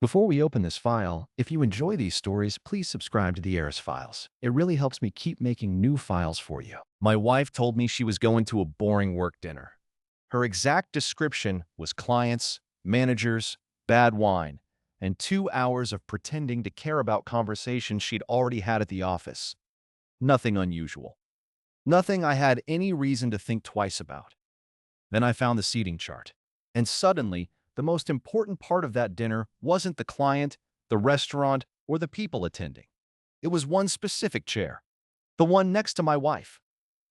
Before we open this file, if you enjoy these stories, please subscribe to the Eris files. It really helps me keep making new files for you. My wife told me she was going to a boring work dinner. Her exact description was clients, managers, bad wine, and 2 hours of pretending to care about conversations she'd already had at the office. Nothing unusual. Nothing I had any reason to think twice about. Then I found the seating chart. And suddenly, the most important part of that dinner wasn't the client, the restaurant, or the people attending. It was one specific chair, the one next to my wife.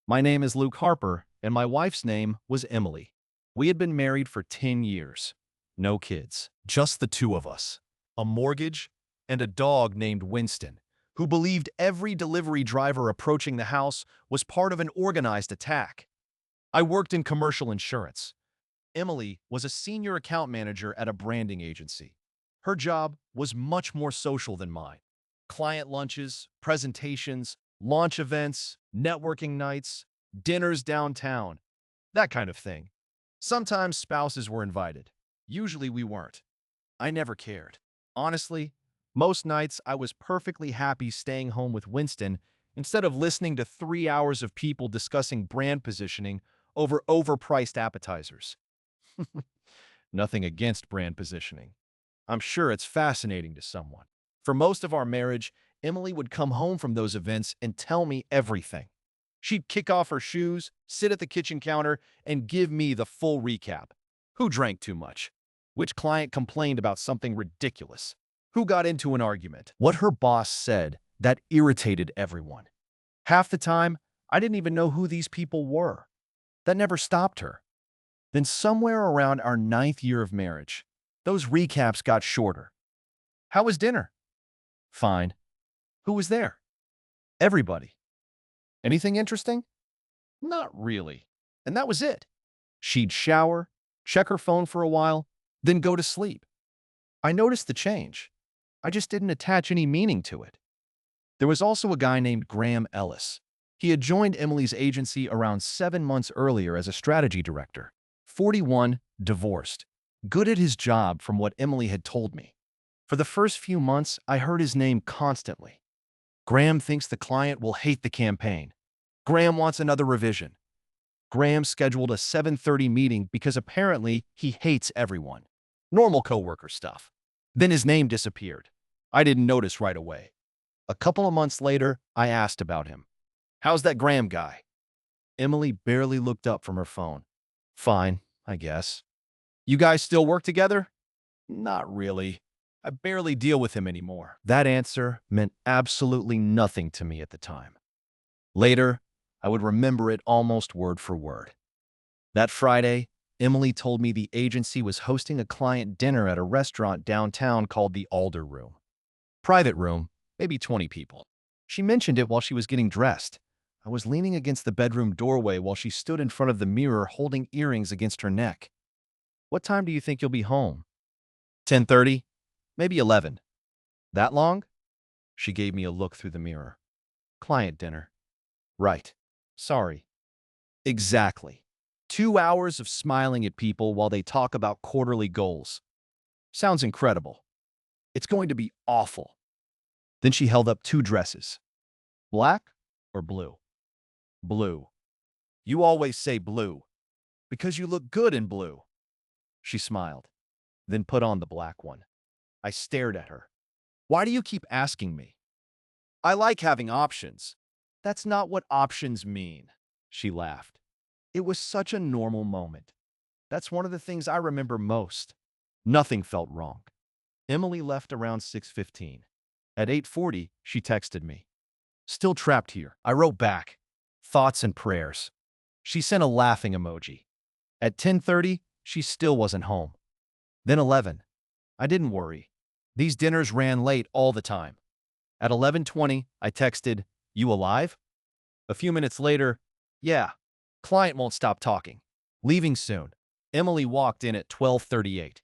My name is Luke Harper, and my wife's name was Emily. We had been married for 10 years. No kids, just the two of us. A mortgage and a dog named Winston, who believed every delivery driver approaching the house was part of an organized attack. I worked in commercial insurance. Emily was a senior account manager at a branding agency. Her job was much more social than mine. Client lunches, presentations, launch events, networking nights, dinners downtown, that kind of thing. Sometimes spouses were invited. Usually we weren't. I never cared. Honestly, most nights I was perfectly happy staying home with Winston instead of listening to 3 hours of people discussing brand positioning over overpriced appetizers. Nothing against brand positioning. I'm sure it's fascinating to someone. For most of our marriage, Emily would come home from those events and tell me everything. She'd kick off her shoes, sit at the kitchen counter, and give me the full recap. Who drank too much? Which client complained about something ridiculous? Who got into an argument? What her boss said that irritated everyone. Half the time, I didn't even know who these people were. That never stopped her. Then somewhere around our 9th year of marriage, those recaps got shorter. How was dinner? Fine. Who was there? Everybody. Anything interesting? Not really. And that was it. She'd shower, check her phone for a while, then go to sleep. I noticed the change. I just didn't attach any meaning to it. There was also a guy named Graham Ellis. He had joined Emily's agency around 7 months earlier as a strategy director. 41, divorced. Good at his job from what Emily had told me. For the first few months, I heard his name constantly. Graham thinks the client will hate the campaign. Graham wants another revision. Graham scheduled a 7:30 meeting because apparently he hates everyone. Normal coworker stuff. Then his name disappeared. I didn't notice right away. A couple of months later, I asked about him. How's that Graham guy? Emily barely looked up from her phone. Fine, I guess. You guys still work together? Not really. I barely deal with him anymore. That answer meant absolutely nothing to me at the time. Later, I would remember it almost word for word. That Friday, Emily told me the agency was hosting a client dinner at a restaurant downtown called the Alder Room. Private room, maybe 20 people. She mentioned it while she was getting dressed. I was leaning against the bedroom doorway while she stood in front of the mirror holding earrings against her neck. What time do you think you'll be home? 10:30? Maybe 11. That long? She gave me a look through the mirror. Client dinner. Right. Sorry. Exactly. 2 hours of smiling at people while they talk about quarterly goals. Sounds incredible. It's going to be awful. Then she held up 2 dresses. Black or blue? Blue. You always say blue. Because you look good in blue. She smiled, then put on the black one. I stared at her. Why do you keep asking me? I like having options. That's not what options mean. She laughed. It was such a normal moment. That's one of the things I remember most. Nothing felt wrong. Emily left around 6:15. At 8:40, she texted me. Still trapped here. I wrote back. Thoughts and prayers. She sent a laughing emoji. At 10:30, she still wasn't home. Then 11. I didn't worry. These dinners ran late all the time. At 11:20, I texted, "You alive?" A few minutes later, "Yeah. Client won't stop talking. Leaving soon." Emily walked in at 12:38.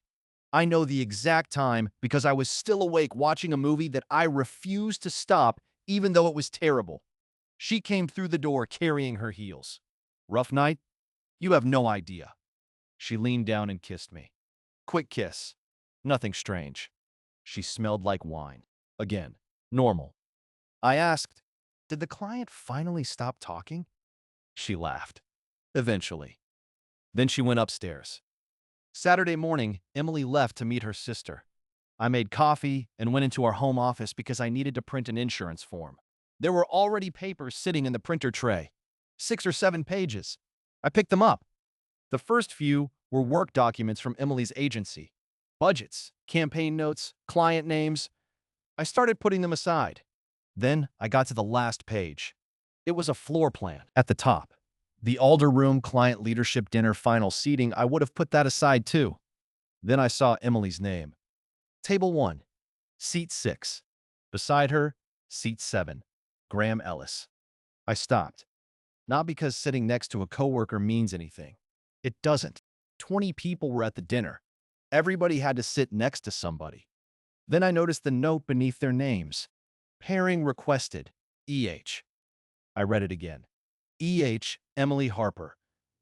I know the exact time because I was still awake watching a movie that I refused to stop even though it was terrible. She came through the door carrying her heels. Rough night? You have no idea. She leaned down and kissed me. Quick kiss. Nothing strange. She smelled like wine. Again, normal. I asked, "Did the client finally stop talking?" She laughed. Eventually. Then she went upstairs. Saturday morning, Emily left to meet her sister. I made coffee and went into our home office because I needed to print an insurance form. There were already papers sitting in the printer tray, 6 or 7 pages. I picked them up. The first few were work documents from Emily's agency. Budgets, campaign notes, client names. I started putting them aside. Then I got to the last page. It was a floor plan at the top. The Alder Room client leadership dinner final seating, I would have put that aside too. Then I saw Emily's name. Table 1, Seat 6. Beside her, Seat 7, Graham Ellis. I stopped. Not because sitting next to a coworker means anything. It doesn't. 20 people were at the dinner. Everybody had to sit next to somebody. Then I noticed the note beneath their names. Pairing requested, EH. I read it again. EH, Emily Harper.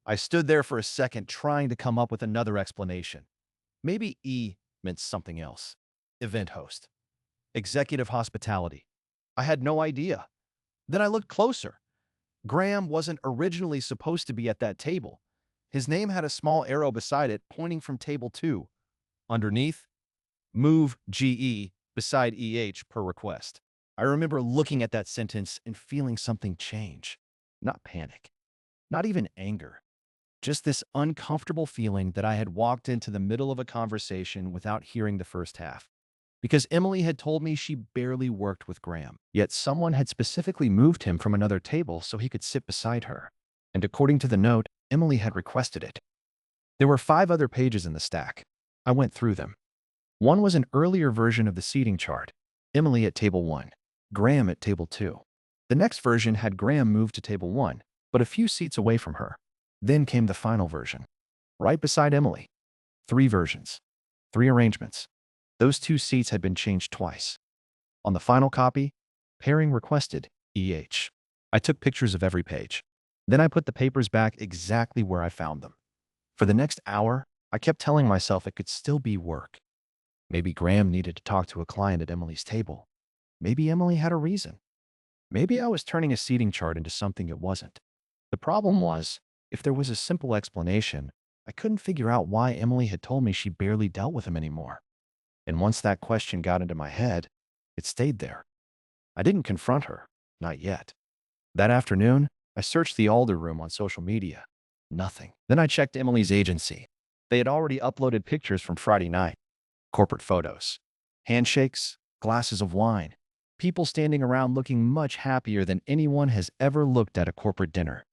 I stood there for a second trying to come up with another explanation. Maybe E meant something else. Event host. Executive hospitality. I had no idea. Then I looked closer. Graham wasn't originally supposed to be at that table. His name had a small arrow beside it pointing from table 2. Underneath, move GE beside EH per request. I remember looking at that sentence and feeling something change. Not panic. Not even anger. Just this uncomfortable feeling that I had walked into the middle of a conversation without hearing the first half. Because Emily had told me she barely worked with Graham, yet someone had specifically moved him from another table so he could sit beside her. And according to the note, Emily had requested it. There were 5 other pages in the stack. I went through them. One was an earlier version of the seating chart. Emily at table 1, Graham at table 2. The next version had Graham moved to table 1, but a few seats away from her. Then came the final version, right beside Emily. 3 versions, 3 arrangements. Those 2 seats had been changed twice. On the final copy, pairing requested, EH. I took pictures of every page. Then I put the papers back exactly where I found them. For the next hour, I kept telling myself it could still be work. Maybe Graham needed to talk to a client at Emily's table. Maybe Emily had a reason. Maybe I was turning a seating chart into something it wasn't. The problem was, if there was a simple explanation, I couldn't figure out why Emily had told me she barely dealt with him anymore. And once that question got into my head, it stayed there. I didn't confront her, not yet. That afternoon, I searched the Alder Room on social media. Nothing. Then I checked Emily's agency. They had already uploaded pictures from Friday night. Corporate photos. Handshakes, glasses of wine. People standing around looking much happier than anyone has ever looked at a corporate dinner.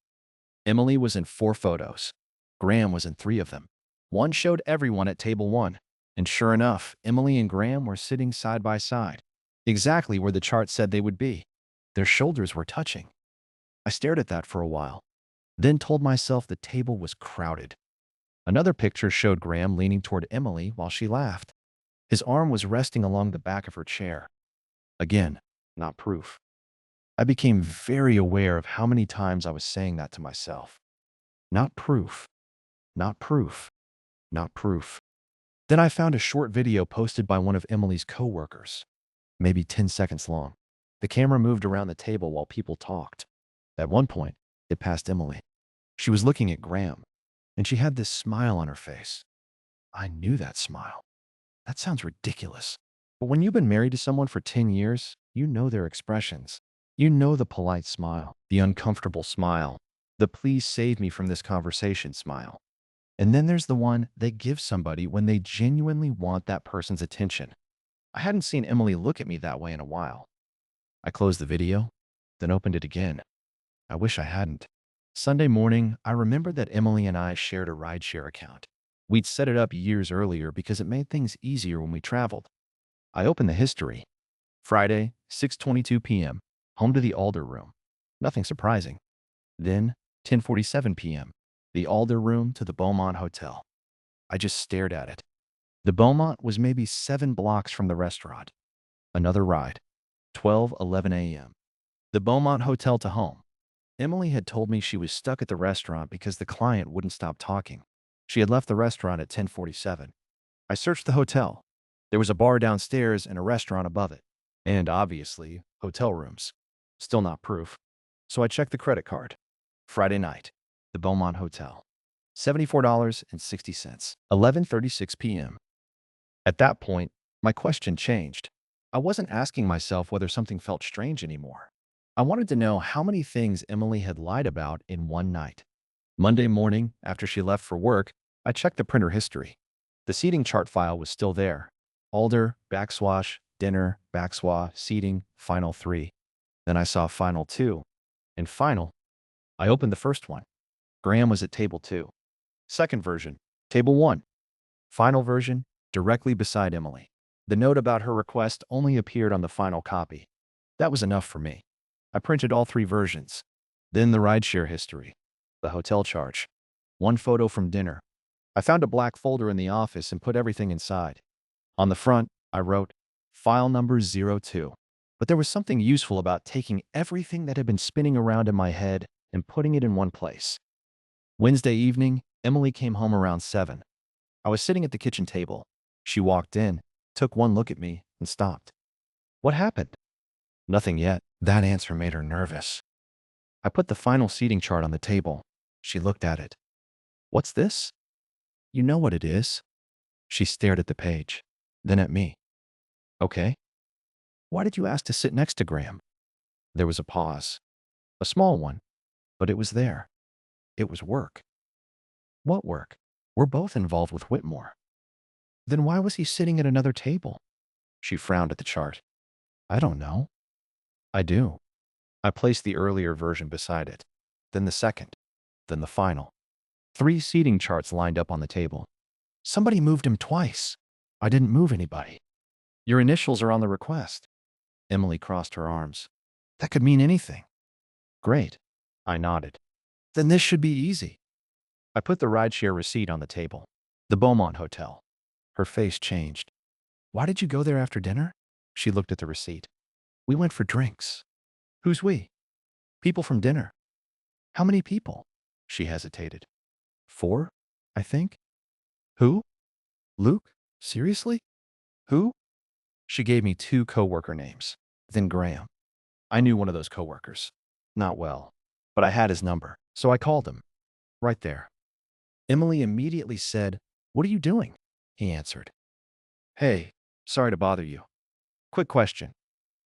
Emily was in 4 photos. Graham was in 3 of them. One showed everyone at table 1. And sure enough, Emily and Graham were sitting side by side, exactly where the chart said they would be. Their shoulders were touching. I stared at that for a while, then told myself the table was crowded. Another picture showed Graham leaning toward Emily while she laughed. His arm was resting along the back of her chair. Again, not proof. I became very aware of how many times I was saying that to myself. Not proof. Not proof. Not proof. Then I found a short video posted by one of Emily's coworkers, maybe 10 seconds long. The camera moved around the table while people talked. At one point, it passed Emily. She was looking at Graham, and she had this smile on her face. I knew that smile. That sounds ridiculous. But when you've been married to someone for 10 years, you know their expressions. You know the polite smile, the uncomfortable smile, the please save me from this conversation smile. And then there's the one they give somebody when they genuinely want that person's attention. I hadn't seen Emily look at me that way in a while. I closed the video, then opened it again. I wish I hadn't. Sunday morning, I remembered that Emily and I shared a rideshare account. We'd set it up years earlier because it made things easier when we traveled. I opened the history. Friday, 6:22 p.m., home to the Alder Room. Nothing surprising. Then, 10:47 p.m., the Alder Room to the Beaumont Hotel. I just stared at it. The Beaumont was maybe 7 blocks from the restaurant. Another ride. 12:11 a.m. The Beaumont Hotel to home. Emily had told me she was stuck at the restaurant because the client wouldn't stop talking. She had left the restaurant at 10:47. I searched the hotel. There was a bar downstairs and a restaurant above it. And obviously, hotel rooms. Still not proof. So I checked the credit card. Friday night, the Beaumont Hotel. $74.60. 11:36 p.m. At that point, my question changed. I wasn't asking myself whether something felt strange anymore. I wanted to know how many things Emily had lied about in one night. Monday morning, after she left for work, I checked the printer history. The seating chart file was still there. Alder, backswash, dinner, backswash, seating, final 3. Then I saw final 2. And final, I opened the first one. Graham was at table 2. Second version, table 1. Final version, directly beside Emily. The note about her request only appeared on the final copy. That was enough for me. I printed all 3 versions. Then the rideshare history, the hotel charge, one photo from dinner. I found a black folder in the office and put everything inside. On the front, I wrote, file number 02. But there was something useful about taking everything that had been spinning around in my head and putting it in one place. Wednesday evening, Emily came home around 7. I was sitting at the kitchen table. She walked in, took one look at me, and stopped. What happened? Nothing yet. That answer made her nervous. I put the final seating chart on the table. She looked at it. What's this? You know what it is. She stared at the page, then at me. Okay. Why did you ask to sit next to Graham? There was a pause. A small one, but it was there. It was work. What work? We're both involved with Whitmore. Then why was he sitting at another table? She frowned at the chart. I don't know. I do. I placed the earlier version beside it, then the second, then the final. 3 seating charts lined up on the table. Somebody moved him twice. I didn't move anybody. Your initials are on the request. Emily crossed her arms. That could mean anything. Great. I nodded. Then this should be easy. I put the rideshare receipt on the table. The Beaumont Hotel. Her face changed. Why did you go there after dinner? She looked at the receipt. We went for drinks. Who's we? People from dinner. How many people? She hesitated. 4, I think. Who? Luke? Seriously? Who? She gave me 2 coworker names. Then Graham. I knew one of those coworkers. Not well, but I had his number, so I called him. Right there. Emily immediately said, What are you doing? He answered. Hey, sorry to bother you. Quick question.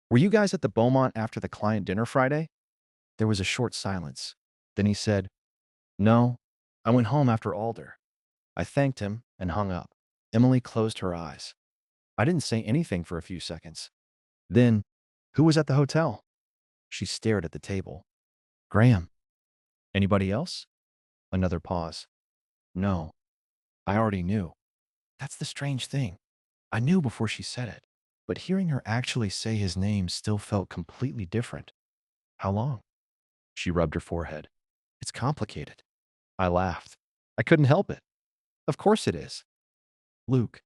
Were you guys at the Beaumont after the client dinner Friday? There was a short silence. Then he said, No, I went home after Alder. I thanked him and hung up. Emily closed her eyes. I didn't say anything for a few seconds. Then, who was at the hotel? She stared at the table. Graham. Anybody else? Another pause. No, I already knew. That's the strange thing. I knew before she said it, but hearing her actually say his name still felt completely different. How long? She rubbed her forehead. It's complicated. I laughed. I couldn't help it. Of course it is. Luke.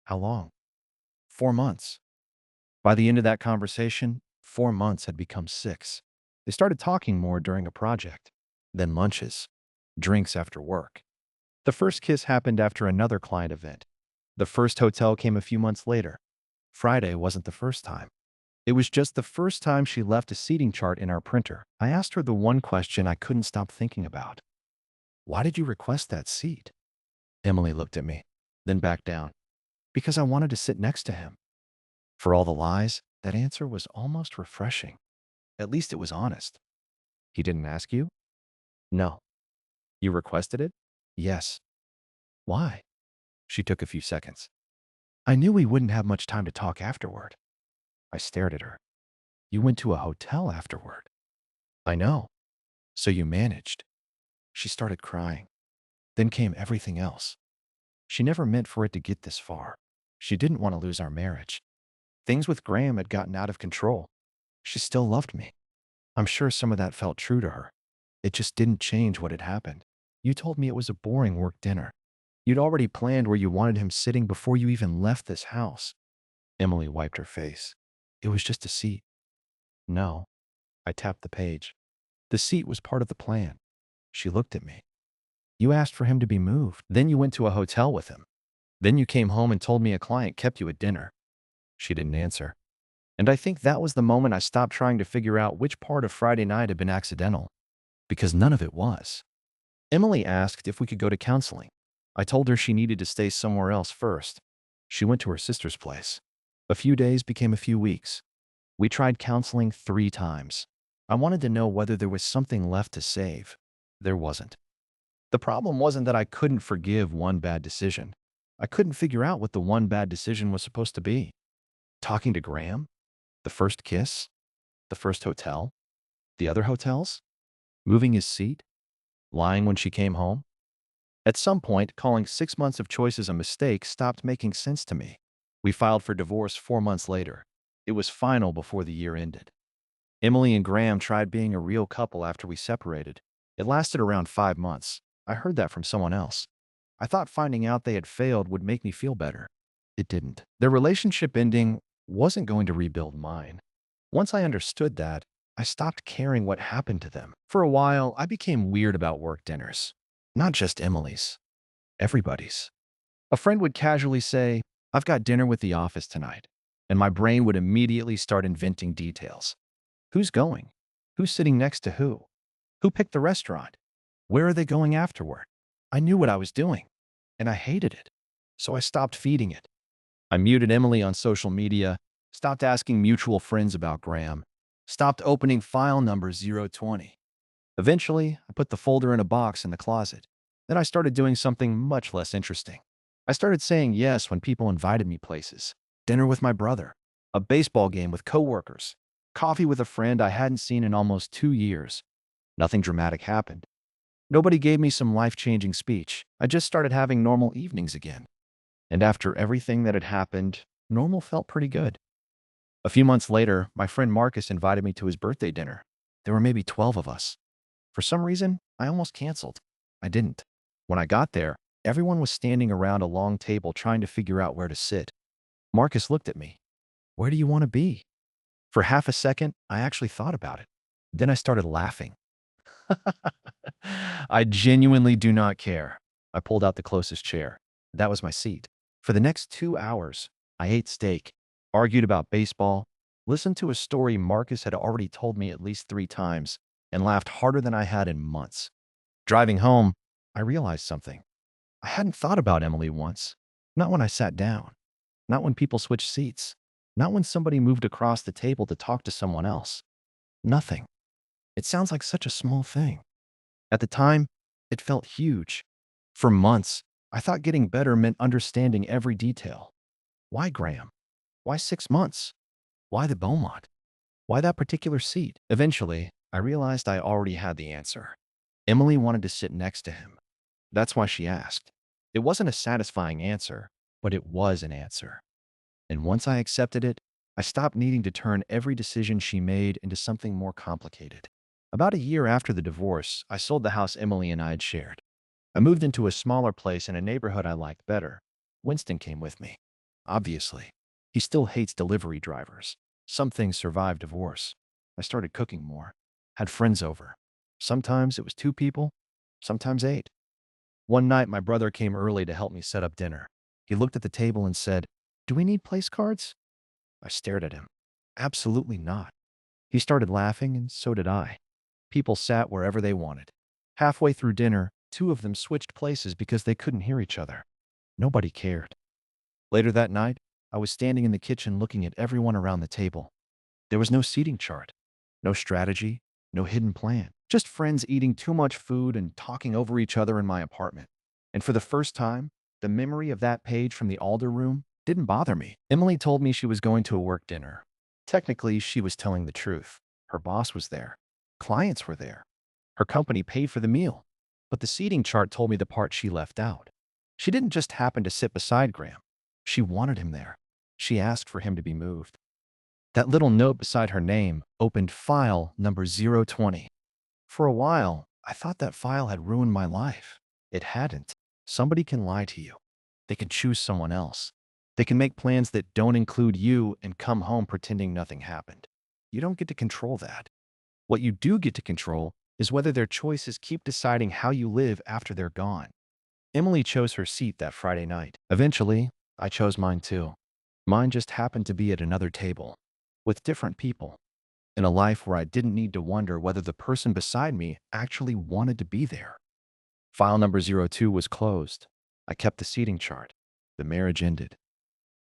How long? 4 months. By the end of that conversation, 4 months had become 6. They started talking more during a project, then lunches, drinks after work. The first kiss happened after another client event. The first hotel came a few months later. Friday wasn't the first time. It was just the first time she left a seating chart in our printer. I asked her the one question I couldn't stop thinking about. Why did you request that seat? Emily looked at me, then back down. Because I wanted to sit next to him. For all the lies, that answer was almost refreshing. At least it was honest. He didn't ask you? No. You requested it? Yes. Why? She took a few seconds. I knew we wouldn't have much time to talk afterward. I stared at her. You went to a hotel afterward. I know. So you managed. She started crying. Then came everything else. She never meant for it to get this far. She didn't want to lose our marriage. Things with Graham had gotten out of control. She still loved me. I'm sure some of that felt true to her. It just didn't change what had happened. You told me it was a boring work dinner. You'd already planned where you wanted him sitting before you even left this house. Emily wiped her face. It was just a seat. No. I tapped the page. The seat was part of the plan. She looked at me. You asked for him to be moved. Then you went to a hotel with him. Then you came home and told me a client kept you at dinner. She didn't answer. And I think that was the moment I stopped trying to figure out which part of Friday night had been accidental, because none of it was. Emily asked if we could go to counseling. I told her she needed to stay somewhere else first. She went to her sister's place. A few days became a few weeks. We tried counseling 3 times. I wanted to know whether there was something left to save. There wasn't. The problem wasn't that I couldn't forgive one bad decision. I couldn't figure out what the one bad decision was supposed to be. Talking to Graham? The first kiss? The first hotel? The other hotels? Moving his seat? Lying when she came home? At some point, calling 6 months of choices a mistake stopped making sense to me. We filed for divorce 4 months later. It was final before the year ended. Emily and Graham tried being a real couple after we separated. It lasted around 5 months. I heard that from someone else. I thought finding out they had failed would make me feel better. It didn't. Their relationship ending wasn't going to rebuild mine. Once I understood that, I stopped caring what happened to them. For a while, I became weird about work dinners. Not just Emily's. Everybody's. A friend would casually say, "I've got dinner with the office tonight." And my brain would immediately start inventing details. Who's going? Who's sitting next to who? Who picked the restaurant? Where are they going afterward? I knew what I was doing, and I hated it. So I stopped feeding it. I muted Emily on social media, stopped asking mutual friends about Graham, stopped opening file number 020. Eventually, I put the folder in a box in the closet. Then I started doing something much less interesting. I started saying yes when people invited me places. Dinner with my brother, a baseball game with coworkers, coffee with a friend I hadn't seen in almost 2 years. Nothing dramatic happened. Nobody gave me some life-changing speech. I just started having normal evenings again. And after everything that had happened, normal felt pretty good. A few months later, my friend Marcus invited me to his birthday dinner. There were maybe 12 of us. For some reason, I almost canceled. I didn't. When I got there, everyone was standing around a long table trying to figure out where to sit. Marcus looked at me. "Where do you want to be?" For half a second, I actually thought about it. Then I started laughing. I genuinely do not care. I pulled out the closest chair. That was my seat. For the next 2 hours, I ate steak, argued about baseball, listened to a story Marcus had already told me at least 3 times, and laughed harder than I had in months. Driving home, I realized something. I hadn't thought about Emily once. Not when I sat down. Not when people switched seats. Not when somebody moved across the table to talk to someone else. Nothing. It sounds like such a small thing. At the time, it felt huge. For months, I thought getting better meant understanding every detail. Why Graham? Why 6 months? Why the Beaumont? Why that particular seat? Eventually, I realized I already had the answer. Emily wanted to sit next to him. That's why she asked. It wasn't a satisfying answer, but it was an answer. And once I accepted it, I stopped needing to turn every decision she made into something more complicated. About a year after the divorce, I sold the house Emily and I had shared. I moved into a smaller place in a neighborhood I liked better. Winston came with me. Obviously, he still hates delivery drivers. Some things survive divorce. I started cooking more. Had friends over. Sometimes it was 2 people, sometimes 8. One night, my brother came early to help me set up dinner. He looked at the table and said, "Do we need place cards?" I stared at him. Absolutely not. He started laughing, and so did I. People sat wherever they wanted. Halfway through dinner, 2 of them switched places because they couldn't hear each other. Nobody cared. Later that night, I was standing in the kitchen looking at everyone around the table. There was no seating chart, no strategy, no hidden plan. Just friends eating too much food and talking over each other in my apartment. And for the first time, the memory of that page from the Alder room didn't bother me. Emily told me she was going to a work dinner. Technically, she was telling the truth. Her boss was there. Clients were there. Her company paid for the meal. But the seating chart told me the part she left out. She didn't just happen to sit beside Graham. She wanted him there. She asked for him to be moved. That little note beside her name opened file number 020. For a while, I thought that file had ruined my life. It hadn't. Somebody can lie to you. They can choose someone else. They can make plans that don't include you and come home pretending nothing happened. You don't get to control that. What you do get to control is whether their choices keep deciding how you live after they're gone. Emily chose her seat that Friday night. Eventually, I chose mine too. Mine just happened to be at another table, with different people, in a life where I didn't need to wonder whether the person beside me actually wanted to be there. File number 02 was closed. I kept the seating chart. The marriage ended.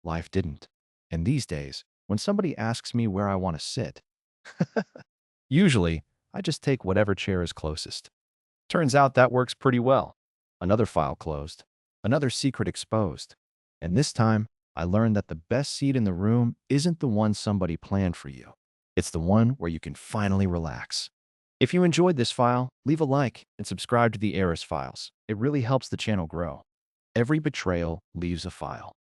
Life didn't. And these days, when somebody asks me where I want to sit, usually I just take whatever chair is closest. Turns out that works pretty well. Another file closed. Another secret exposed. And this time, I learned that the best seat in the room isn't the one somebody planned for you. It's the one where you can finally relax. If you enjoyed this file, leave a like and subscribe to the Eris files. It really helps the channel grow. Every betrayal leaves a file.